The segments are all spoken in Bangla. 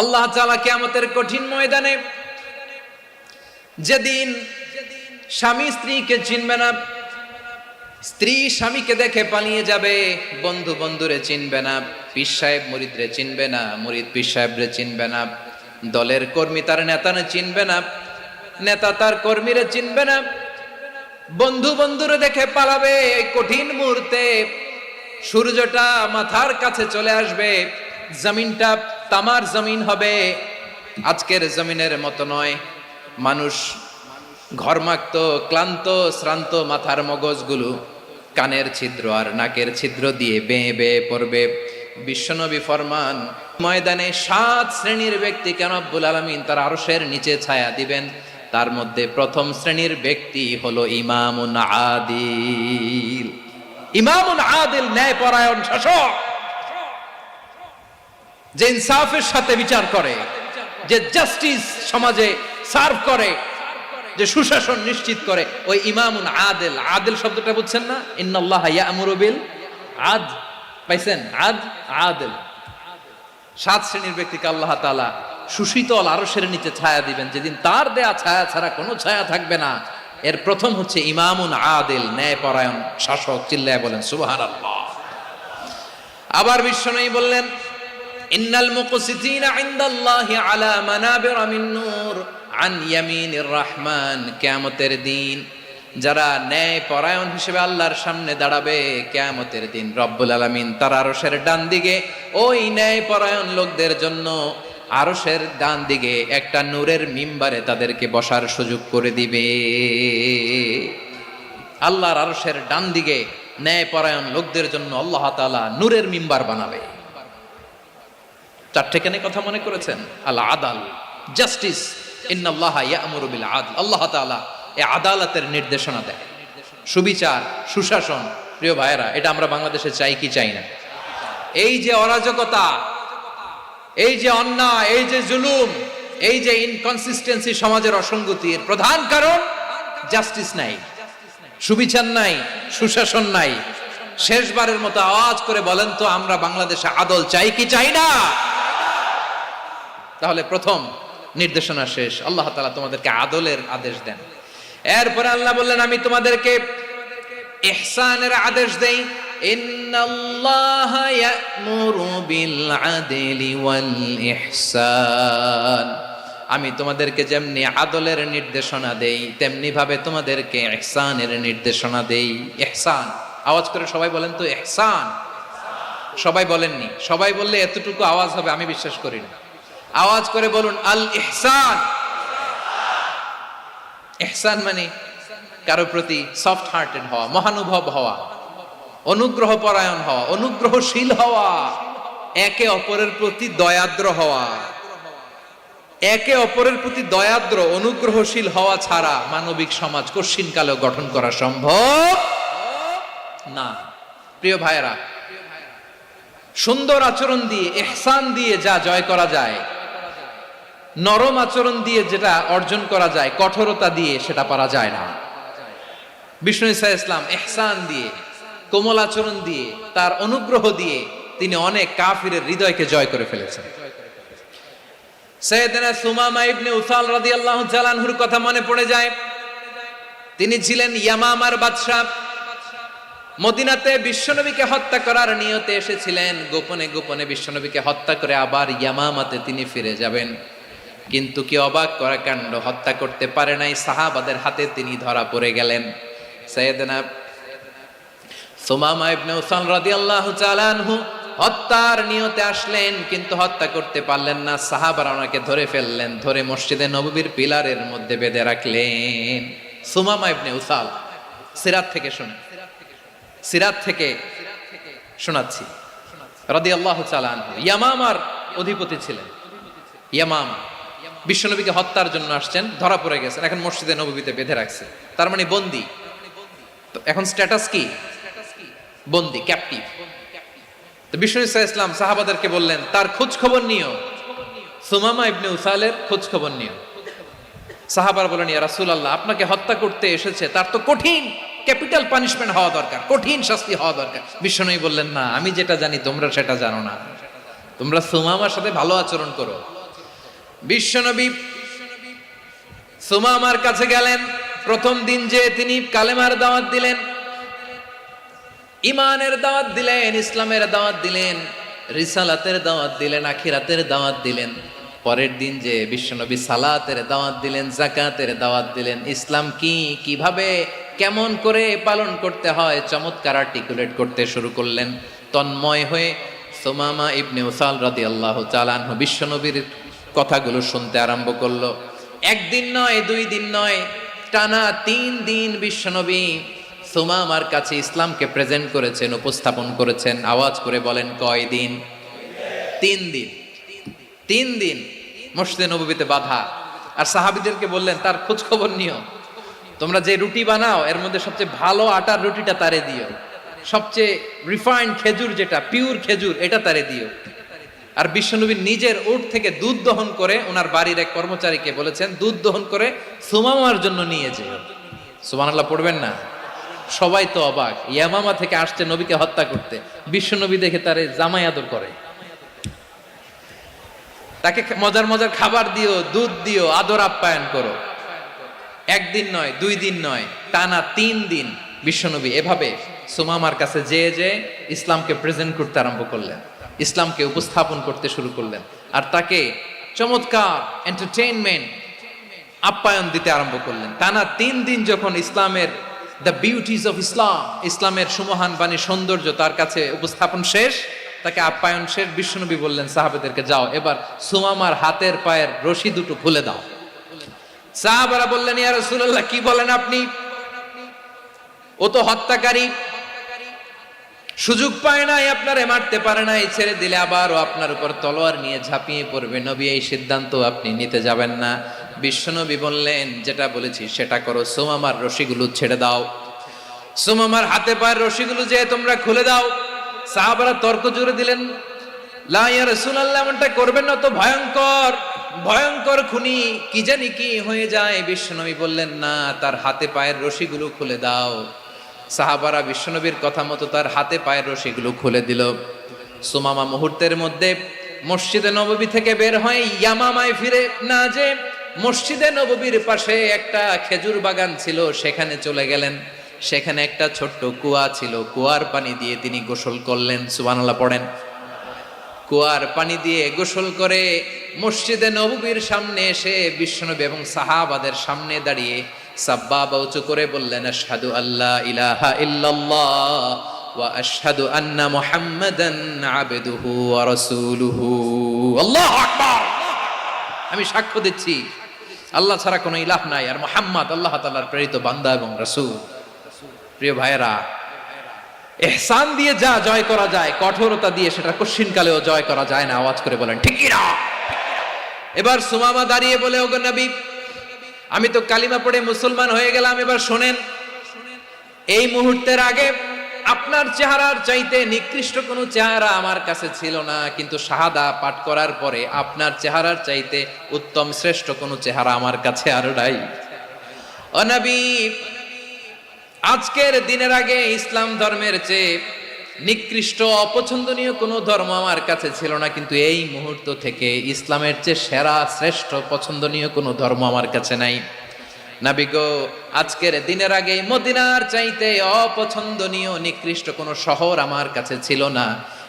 আল্লাহ তাআলা কিয়ামতের কঠিন ময়দানে, যেদিন স্বামী স্ত্রীকে চিনবে না, স্ত্রী স্বামীকে দেখে পালিয়ে যাবে, বন্ধু বন্ধুরে চিনবে না, পীর সাহেব মুরিদরে চিনবে না, মুরিদ পীর সাহেবরে চিনবে না, দলের কর্মী তার নেতারে চিনবে না, নেতা তার কর্মীরে চিনবে না, বন্ধু বন্ধুরে দেখে পালাবে। এই কঠিন মুহূর্তে সূর্যটা মাথার কাছে চলে আসবে, জমিনটা তামার জমিন হবে, আজকের জমিনের মতো নয়। মানুষ ঘর্মাক্ত, ক্লান্ত, শ্রান্ত মাথার মগজগুলো কানের ছিদ্র আর নাকের ছিদ্র দিয়ে বেয়ে বেয়ে পড়বে। বিশ্বনবী ফরমান, ময়দানে 7 শ্রেণীর ব্যক্তিকে রব্বুল আলামিন তার আরশের নিচে ছায়া দিবেন। তার মধ্যে প্রথম শ্রেণীর ব্যক্তি হলো ইমামুন আদিল। ইমামুন আদিল, ন্যায়পরায়ণ শাসক, যে ইনসাফের সাথে বিচার করে, যে জাস্টিস সমাজে সার্ভ করে, যে সুশাসন নিশ্চিত করে, ওই ইমামুন আদিল। আদিল শব্দটা বুঝছেন না? ইন্নাল্লাহা ইয়া'মুরু বিল আদল, পাইছেন? আদিল। 7 শ্রেণীর ব্যক্তিকে আল্লাহ তাআলা সুশীতল আরশের নিচে ছায়া দিবেন, যেদিন তার দেয়া ছায়া ছাড়া কোনো ছায়া থাকবে না। এর প্রথম হচ্ছে ইমামুন আদিল, ন্যায়পরায়ণ শাসক। চিল্লায় বলেন সুবহানাল্লাহ। আবার বিশ্বনবী বললেন, ইন্নাল মুকসিতিনা ইনদাল্লাহি আলা মানাবিরা মিন নূর আন ইয়ামিনির রহমান। কিয়ামতের দিন যারা ন্যায়পরায়ণ হিসেবে আল্লাহর সামনে দাঁড়াবে, কিয়ামতের দিন রব্বুল আলামিন তার আরশের ডান দিকে ওই ন্যায়পরায়ণ লোকদের জন্য আরশের ডান দিকে একটা নূরের মিম্বারে তাদেরকে বসার সুযোগ করে দিবে। আল্লাহর আরশের ডান দিকে ন্যায়পরায়ণ লোকদের জন্য আল্লাহ তাআলা নূরের মিম্বার বানাবে। 4টেখানে কথা মনে করেছেন? আল আদাল, জাস্টিস। ইন্নাল্লাহা ইয়া'মুরু বিল আদল। আল্লাহ তাআলা এই আদালতের নির্দেশনা দেয়, সুবিচার, সুশাসন। প্রিয় ভাইয়েরা, এটা আমরা বাংলাদেশে চাই কি চাই না? এই যে অরাজকতা, এই যে অন্যায়, এই যে জুলুম, এই যে ইনকনসিস্টেন্সি, সমাজের অসঙ্গতির প্রধান কারণ জাস্টিস নাই, সুবিচার নাই, সুশাসন নাই। শেষবারের মতো আওয়াজ করে বলেন তো, আমরা বাংলাদেশে আদল চাই কি চাই না? তাহলে প্রথম নির্দেশনা শেষ, আল্লাহ তাআলা তোমাদেরকে আদলের আদেশ দেন। এরপরে আল্লাহ বললেন, আমি তোমাদেরকে ইহসানের আদেশ দেই। ইন্নাল্লাহা ইয়া'মুরু বিল আদলি ওয়াল ইহসান। আমি তোমাদেরকে যেমনি আদলের নির্দেশনা দেই, তেমনি ভাবে তোমাদেরকে ইহসানের নির্দেশনা দেই। ইহসান, আওয়াজ করে সবাই বলেন তো ইহসান। সবাই বলেননি, সবাই বললে এতটুকু আওয়াজ হবে আমি বিশ্বাস করি না। আওয়াজ করে বলুন আল ইহসান। ইহসান মানে কারো প্রতি সফট হার্টেড হওয়া, মহানুভব হওয়া, অনুগ্রহ পরায়ণ হওয়া, অনুগ্রহশীল হওয়া, একে অপরের প্রতি দয়াদ্র হওয়া। একে অপরের প্রতি দয়াদ্র, অনুগ্রহশীল হওয়া ছাড়া মানবিক সমাজ কশিনকালেও গঠন করা সম্ভব না। প্রিয় ভাইয়েরা, সুন্দর আচরণ দিয়ে, ইহসান দিয়ে যা জয় করা যায়, নরম আচরণ দিয়ে যেটা অর্জন করা যায়, কঠোরতা দিয়ে সেটা পারা যায় না। বিষ্ণু ঈসা ইসলাম ইহসান দিয়ে, কোমল আচরণ দিয়ে, তার অনুগ্রহ দিয়ে তিনি অনেক কাফিরের হৃদয়কে জয় করে ফেলেছেন। সাইয়েদনা সুমামা ইবনে উসাল রাদিয়াল্লাহু তাআলা আনহুর কথা মনে পড়ে যায়। তিনি ছিলেন ইয়ামামার বাদশা। মদিনাতে বিশ্বনবীকে হত্যা করার নিয়তে এসেছিলেন, গোপনে গোপনে বিশ্বনবীকে হত্যা করে আবার ইয়ামামাতে তিনি ফিরে যাবেন। কিন্তু কি অবাক করা কাণ্ড, হত্যা করতে পারে নাই, সাহাবাদের হাতে তিনি ধরা পড়ে গেলেন। সাইয়েদনা সুমামা ইবনে উসাল রাদিয়াল্লাহু তাআলা আনহু হত্যার নিয়তে আসলেন, কিন্তু হত্যা করতে পারলেন না। সাহাবারা ওনাকে ধরে ফেললেন, ধরে মসজিদে নববীর পিলারের মধ্যে বেঁধে রাখলেন। সুমামা ইবনে উসাল, সিরাত থেকে শুনে, সিরাত থেকে শোনাচ্ছি, রাদিয়াল্লাহু তাআলা আনহু ইয়ামামার অধিপতি ছিলেন। ইয়ামামা বিশ্বনবীকে হত্যার জন্য আসছেন, ধরা পড়ে গেছেন, এখন মসজিদে নববীতে বেঁধে রাখছে, তার মানে বন্দী। তো এখন স্ট্যাটাস কি? বন্দী, ক্যাপটিভ। তো বিষ্ণু ঈসা ইসলাম সাহাবাদেরকে বললেন, তার খোঁজ খবর নিও, সুমামা ইবনে উসালের খোঁজ খবর নিও। সাহাবারা বলেন, ইয়া রাসূলুল্লাহ, আপনাকে হত্যা করতে এসেছে, তার তো কঠিন ক্যাপিটাল পানিশমেন্ট হওয়া দরকার, কঠিন শাস্তি হওয়া দরকার। বিশ্বনবী বললেন, না, আমি যেটা জানি তোমরা সেটা জানো না। তোমরা সুমামার সাথে ভালো আচরণ করো, বিশ্বনবী সুমামার কাছে গেলেন। প্রথম দিন যে তিনি কালেমার দাওয়াত দিলেন, ইমানের দাওয়াত দিলেন, ইসলামের দাওয়াত দিলেন, রিসালাতের দাওয়াত দিলেন, আখিরাতের দাওয়াত দিলেন। পরের দিন যে বিশ্বনবী সালাতের দাওয়াত দিলেন, যাকাতের দাওয়াত দিলেন, ইসলাম কি, কিভাবে, কেমন করে পালন করতে হয় চমৎকার আর্টিকুলেট করতে শুরু করলেন। তন্ময় হয়ে সুমামা ইবনে উসাল রাদিয়াল্লাহু তাআলা আনহু বিশ্বনবীর কথাগুলো শুনতে আরম্ভ করলো। একদিন নয়, 2 দিন নয়, টানা 3 দিন বিশ্বনবী সুমামার কাছে ইসলামকে প্রেজেন্ট করেছেন, উপস্থাপন করেছেন। আওয়াজ করে বলেন, কয় দিন? 3 দিন। 3 দিন মসজিদে নববীতে বাধা। আর সাহাবীদেরকে বললেন, তার খোঁজ খবর নিও, তোমরা যে রুটি বানাও এর মধ্যে সবচেয়ে ভালো আটার রুটিটা তারে দিও, সবচেয়ে রিফাইন্ড খেজুর, যেটা পিওর খেজুর, এটা তারে দিও। আর বিশ্বনবী নিজের উট থেকে দুধ দহন করে ওনার বাড়ির এক কর্মচারীকে বলেছেন, দুধ দহন করে সুমামার জন্য নিয়ে যেও। সুবহানাল্লাহ পড়বেন না? সবাই তো অবাক, ইয়ামামা থেকে আসছে নবীকে হত্যা করতে, বিশ্বনবী দেখে তারে জামাই আদর করে, তাকে মজার মজার খাবার দিও, দুধ দিও, আদর আপ্যায়ন করো। একদিন নয়, 2 দিন নয়, টানা 3 দিন বিশ্বনবী এভাবে সুমামার কাছে যেয়ে যেয়ে ইসলামকে প্রেজেন্ট করতে আরম্ভ করলেন, ইসলামকে উপস্থাপন করতে শুরু করলেন। আর তাকে চমৎকার এন্টারটেইনমেন্ট, আপ্যায়ন দিতে আরম্ভ করলেন। টানা 3 দিন যখন ইসলামের দ্য বিউটিজ অফ ইসলাম, ইসলামের সুমহান বাণী, সৌন্দর্য তার কাছে উপস্থাপন শেষ, তাকে আপ্যায়ন শেষ, বিশ্বনবী বললেন সাহাবাদেরকে, যাও এবার সুমামার হাতের পায়ের রশি দুটো খুলে দাও। সাহাবারা বললেন, ইয়া রাসূলুল্লাহ, কি বলেন আপনি? ও তো হত্যাকারী, সুযোগ পায় নাই, আপনারে মারতে পারে নাই, ছেড়ে দিলে আবার ও আপনার উপর তলোয়ার নিয়ে ঝাঁপিয়ে পড়বে। নবী, এই সিদ্ধান্ত আপনি নিতে যাবেন না। বিশ্বনবী বললেন, যেটা বলেছি সেটা করো, সুমামার রশিগুলো ছেড়ে দাও, সুমামার হাতে পায়ের রশিগুলো যে তোমরা খুলে দাও। সাহাবারা তর্ক জুড়ে দিলেন, লা ইয়া রাসূলুল্লাহ, এমনটা করবেন না, তো ভয়ঙ্কর, ভয়ঙ্কর খুনি, কি জানি কি হয়ে যায়। বিশ্বনবী বললেন, না, তার হাতে পায়ের রশিগুলো খুলে দাও। সাহাবারা বিশ্বনবীর কথা মতো তার হাতে পায়ের রশিগুলো খুলে দিল। সুমামা মুহূর্তের মধ্যে মসজিদে নববী থেকে বের হয়ে ইয়ামামায় ফিরে না যে মসজিদে নববীর পাশে একটা খেজুর বাগান ছিল, সেখানে চলে গেলেন। সেখানে একটা ছোট্ট কুয়া ছিল, কুয়ার পানি দিয়ে তিনি গোসল করলেন। সুবহানাল্লাহ পড়েন। কুয়ার পানি দিয়ে গোসল করে মসজিদে নববীর সামনে এসে বিশ্বনবী এবং সাহাবাদের সামনে দাঁড়িয়ে সাব্বাবা উঁচু করে বললেন, আশহাদু আল্লা ইলাহা ইল্লাল্লাহ ওয়া আশহাদু আন্না মুহাম্মাদান আবদুহু ওয়া রাসূলুহু। আল্লাহু আকবার। আমি সাক্ষ্য দিচ্ছি আল্লাহ ছাড়া কোনো ইলাহ নাই, আর মুহাম্মদ আল্লাহ তাআলার প্রেরিত বান্দা এবং রাসূল। প্রিয় ভাইয়েরা, ইহসান দিয়ে যা জয় করা যায়, কঠোরতা দিয়ে সেটা কঠিনকালেও জয় করা যায় না। আওয়াজ করে বলেন, ঠিক কি না? এবার সুমামা দাঁড়িয়ে বলে, ওগো নবী, আমি তো কালিমা পড়ে মুসলমান হয়ে গেলাম, এবার শোনেন, এই মুহূর্তের আগে আপনার চেহারার চাইতে নিকৃষ্ট কোনো চেহারা আমার কাছে ছিল না, কিন্তু শাহাদা পাঠ করার পরে আপনার চেহারার চাইতে উত্তম শ্রেষ্ঠ কোনো চেহারা আমার কাছে আর নাই। ও নবী, আজকের দিনের আগে ইসলাম ধর্মের চেয়ে নিকৃষ্ট অপছন্দনীয় কোনো ধর্ম আমার কাছে ছিল না, কিন্তু এই মুহূর্ত থেকে ইসলামের চেয়ে সেরা শ্রেষ্ঠ পছন্দনীয় কোনো ধর্ম আমার কাছে নাই। নবী গো, আজকের দিনের আগে মদিনার চাইতে অপছন্দনীয় নিকৃষ্ট কোনো শহর আমার কাছে ছিল না,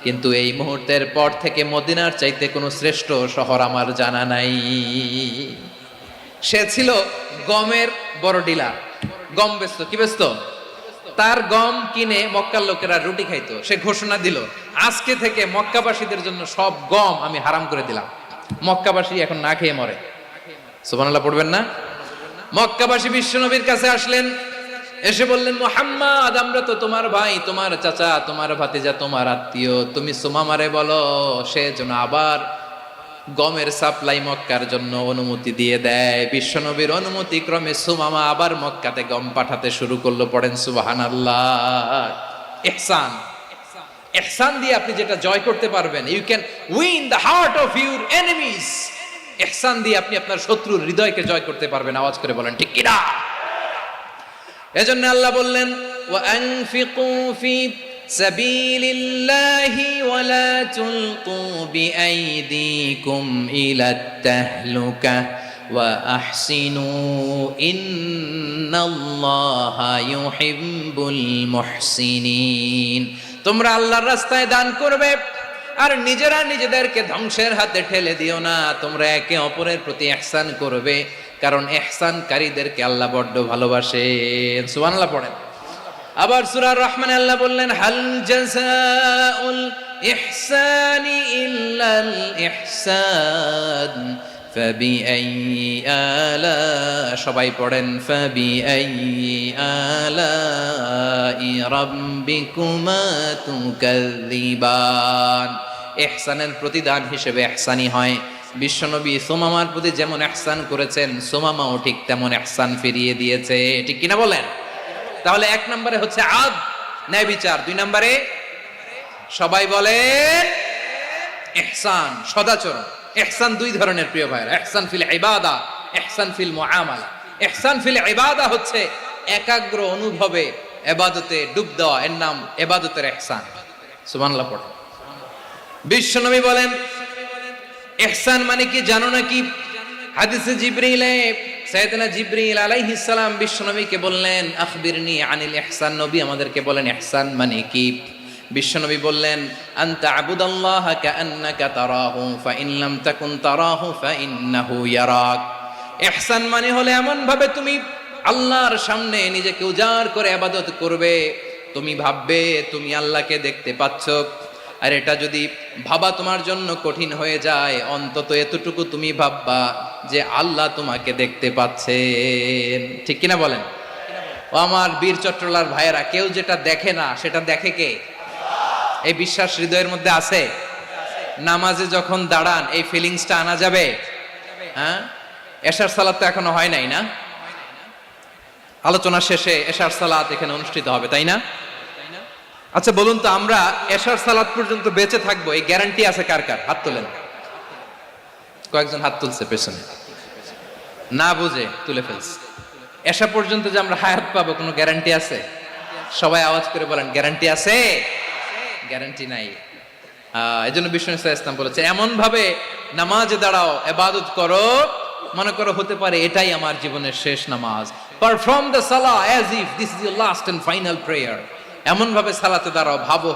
কিন্তু এই মুহূর্তের পর থেকে মদিনার চাইতে কোনো শ্রেষ্ঠ শহর আমার জানা নাই। সে ছিল গমের বড় ডিলার, গম বেচত। কি বেচত? তার গম কিনে মক্কার লোকেরা রুটি খাইতো। সে ঘোষণা দিল, আজকে থেকে মক্কাবাসীদের জন্য সব গম আমি হারাম করে দিলাম, মক্কাবাসী এখন না খেয়ে মরে। সুবহানাল্লাহ পড়বেন না? মক্কাবাসী বিশ্বনবীর কাছে আসলেন, এসে বললেন, মুহাম্মদ, আমরা তো তোমার ভাই, তোমার চাচা, তোমার ভাতিজা, তোমার আত্মীয়, তুমি সুমামারে বলো সে যেন আবার গমের সাপ্লাই মক্কার জন্য অনুমতি দিয়ে দেয়। বিশ্বনবীর অনুমতি ক্রমে সুমামা আবার মক্কাতে গম পাঠাতে শুরু করলো। পড়েন সুবহানাল্লাহ। ইহসান, ইহসান দিয়ে আপনি যেটা জয় করতে পারবেন, you can win the heart of your enemies. ইহসান দিয়ে আপনি আপনার শত্রুর হৃদয়কে জয় করতে পারবেন। আওয়াজ করে বলেন, ঠিক কি না? এজন্য আল্লাহ বললেন, ওয়া আনফিকু ফি সাবিলিল্লাহি ওয়ালা তুলকু বিআইদিকুম ইলাত তাহলুকা ওয়া আহসিনু ইন্নাল্লাহা ইউহিব্বুল মুহসিনিন। তোমরা আল্লাহর রাস্তায় দান করবে আর নিজেরা নিজেদেরকে ধ্বংসের হাতে ঠেলে দিও না। তোমরা একে অপরের প্রতি ইহসান করবে, কারণ ইহসানকারীদেরকে আল্লাহ বড্ড ভালোবাসেন। সুবহানাল্লাহ পড়েন। আবার সূরা রহমানে আল্লাহ বললেন, হাল জাযাউল ইহসানি ইল্লাল ইহসান ফাবিআইয়ি আলা, সবাই পড়েন, ফাবিআইয়ি আলাই রাব্বিকুমা তুকাযযিবান। ইহসানের প্রতিদান হিসেবে ইহসানি হয়। বিশ্বনবী সুমামার প্রতি যেমন ইহসান করেছেন, সুমামাও ঠিক তেমন ইহসান ফিরিয়ে দিয়েছে। ঠিক কিনা বলেন? তাহলে এক নম্বরে হচ্ছে আদ, ন্যায় বিচার। দুই নম্বরে সবাই বলে ইহসান, সদাচরণ। ইহসান দুই ধরনের প্রিয় ভাইরা, ইহসান ফিল ইবাদা, ইহসান ফিল মুআমালা। ইহসান ফিল ইবাদা হচ্ছে একাগ্র অনুভবে ইবাদতে ডুব দেওয়া, এর নাম ইবাদতের ইহসান। সুবহানাল্লাহ পড়ো। বিশ্বনবী বলেন ইহসান মানে কি জানো নাকি? হাদিসে জিবরিলে সাইয়েদনা জিবরিল আলাইহিস সালাম বিশ্বনবীকে বললেন, আখবিরনি আনিল ইহসান। নবী আমাদেরকে বলেন ইহসান মানে কি? বিশ্বনবী বললেন, আনতা আবুদাল্লাহা কাআন্নাকা তারাহু ফাইন লাম তাকুন তারাহু ফাইন্নাহু ইয়ারাক। ইহসান মানে হলো এমন ভাবে তুমি আল্লাহর সামনে নিজেকে উজাড় করে ইবাদত করবে, তুমি ভাববে তুমি আল্লাহকে দেখতে পাচ্ছ। আর এটা যদি ভাবা তোমার জন্য কঠিন হয়ে যায়, অন্তত এতটুকু তুমি ভাববা যে আল্লাহ তোমাকে দেখতে পাচ্ছেন। ঠিক কিনা বলেন? ও আমার বীর চট্টলার ভাইয়েরা, কেউ যেটা দেখে না সেটা দেখে কে? এই বিশ্বাস হৃদয়ের মধ্যে আছে? নামাজে যখন দাঁড়ান এই ফিলিংসটা আনা যাবে? হ্যাঁ, এশার সালাত তো এখনো হয় নাই না? আলোচনা শেষে এশার সালাত এখানে অনুষ্ঠিত হবে, তাই না? আচ্ছা বলুন তো, আমরা এশার সালাত পর্যন্ত বেঁচে থাকবো এই গ্যারান্টি আছে কার কার? হাত তোলেন। কয়েকজন হাত তুলছে পেছনে, না বুঝে তুলে ফেলছে। এশা পর্যন্ত যে আমরা হায়াত পাবো কোনো গ্যারান্টি আছে? সবাই আওয়াজ করে বলেন, গ্যারান্টি আছে? গ্যারান্টি নাই। এই জন্য বিষ্ণু ইসলাম বলেছে, এমন ভাবে নামাজে দাঁড়াও, ইবাদত করো, মনে করো হতে পারে এটাই আমার জীবনের শেষ নামাজ। Perform the salah as if this is your last and final prayer. এমন ভাবে সালাতে দাঁড়াও, ভাবো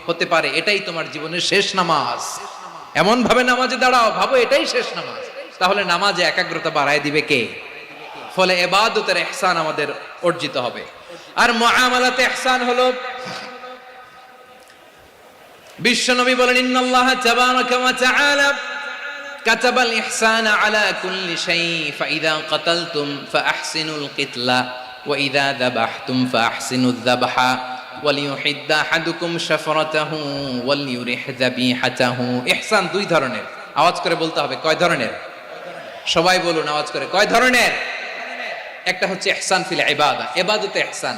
হতে পারে এটাই তোমার জীবনের শেষ নামাজ। এমন ভাবে নামাজে দাঁড়াও, ভাবো এটাই শেষ নামাজ। তাহলে নামাজে একাগ্রতা বাড়ায় দিবে কে? ফলে ইবাদতের ইহসান আমাদের অর্জিত হবে। আর মুআমালাতে ইহসান হলো, বিশ্বনবী বলেন, ইন্নাল্লাহা তাবারাকা ওয়া তাআলা কাতাবাল ইহসানা আলা কুল্লি শাই ফাইদা কাতালতুম ফাআহসিনুল কিতলা ওয়া ইযা যাবাহতুম ফাআহসিনুয যাবহা ওয়ালিয়ুহিদ্দা আহাদুকুম শাফরাতাহু ওয়ালিয়ুরিহ যাবিহাতাহু। ইহসান দুই ধরনের। আওয়াজ করে বলতে হবে, কয় ধরনের? সবাই বলুন আওয়াজ করে, কয় ধরনের? একটা হচ্ছে ইহসান ফিল ইবাদা, ইবাদতে ইহসান।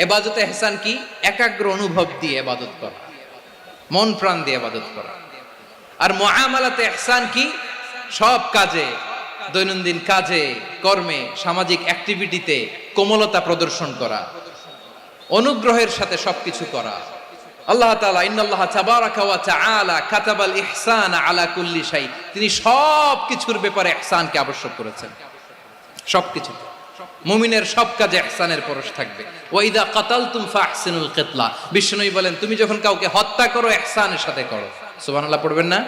ইবাদতে ইহসান কি? একাগ্র অনুভব দিয়ে ইবাদত করা, মন প্রাণ দিয়ে ইবাদত করা। আর মুআমালাতে ইহসান কি? সব কাজে, দৈনন্দিন কাজে, কর্মে, সামাজিক অ্যাক্টিভিটিতে কোমলতা প্রদর্শন করা, অনুগ্রহের সাথে সবকিছু করা। আল্লাহ তাআলা ইন্নাল্লাহা তাবারাকা ওয়া তাআলা কাতাবাল ইহসানা আলা কুল্লি শাই, তিনি সব কিছুর ব্যাপারে ইহসানকে আবশ্যক করেছেন। সবকিছু, মুমিনের সব কাজে ইহসানের পরশ থাকবে। ওয়া ইযা কাতালতুম ফাহসিনুল কিতলা, বিষ্ণু বলেন তুমি যখন কাউকে হত্যা করো ইহসানের সাথে করো। সুবহানাল্লাহ পড়বেন না?